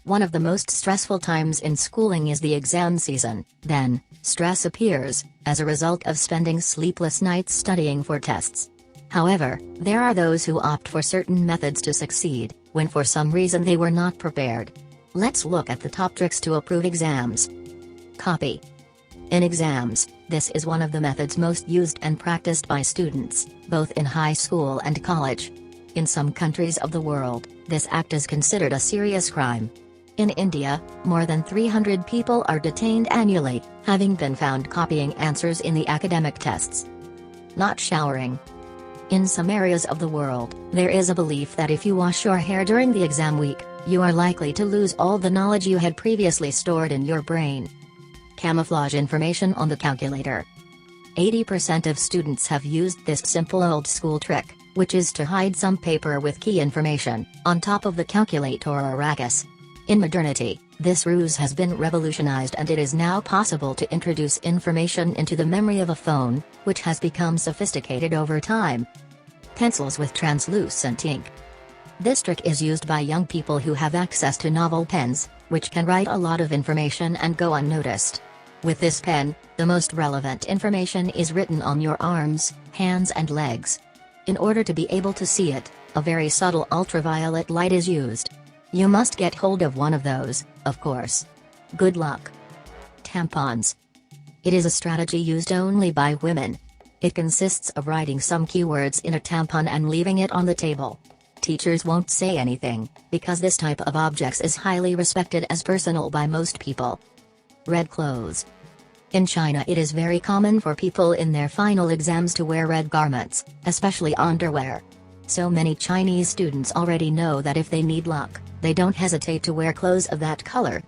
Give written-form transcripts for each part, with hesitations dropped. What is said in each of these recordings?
One of the most stressful times in schooling is the exam season. Then, stress appears, as a result of spending sleepless nights studying for tests. However, there are those who opt for certain methods to succeed, when for some reason they were not prepared. Let's look at the top tricks to approve exams. Copy. In exams, this is one of the methods most used and practiced by students, both in high school and college. In some countries of the world, this act is considered a serious crime. In India, more than 300 people are detained annually, having been found copying answers in the academic tests. Not showering. In some areas of the world, there is a belief that if you wash your hair during the exam week, you are likely to lose all the knowledge you had previously stored in your brain. Camouflage information on the calculator. 80% of students have used this simple old-school trick, which is to hide some paper with key information on top of the calculator or ragus. In modernity, this ruse has been revolutionized and it is now possible to introduce information into the memory of a phone, which has become sophisticated over time. Pencils with translucent ink. This trick is used by young people who have access to novel pens, which can write a lot of information and go unnoticed. With this pen, the most relevant information is written on your arms, hands and legs. In order to be able to see it, a very subtle ultraviolet light is used. You must get hold of one of those, of course. Good luck. Tampons. It is a strategy used only by women. It consists of writing some keywords in a tampon and leaving it on the table. Teachers won't say anything, because this type of objects is highly respected as personal by most people. Red clothes. In China it is very common for people in their final exams to wear red garments, especially underwear. So many Chinese students already know that if they need luck, they don't hesitate to wear clothes of that color.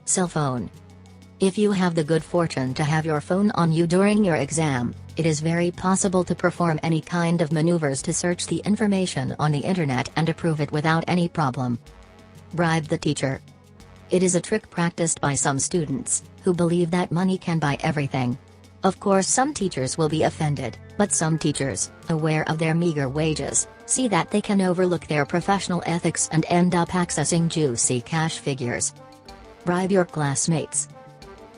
Cell phone. If you have the good fortune to have your phone on you during your exam, it is very possible to perform any kind of maneuvers to search the information on the internet and approve it without any problem. Bribe the teacher. It is a trick practiced by some students, who believe that money can buy everything. Of course some teachers will be offended, but some teachers, aware of their meager wages, see that they can overlook their professional ethics and end up accessing juicy cash figures. Bribe your classmates.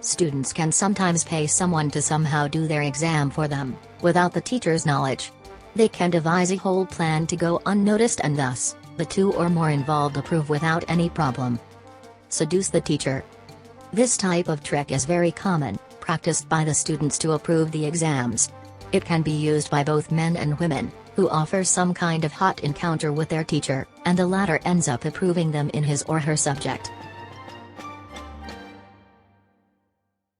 Students can sometimes pay someone to somehow do their exam for them, without the teacher's knowledge. They can devise a whole plan to go unnoticed and thus, the two or more involved approve without any problem. Seduce the teacher. This type of trick is very common, practiced by the students to approve the exams. It can be used by both men and women, who offer some kind of hot encounter with their teacher, and the latter ends up approving them in his or her subject.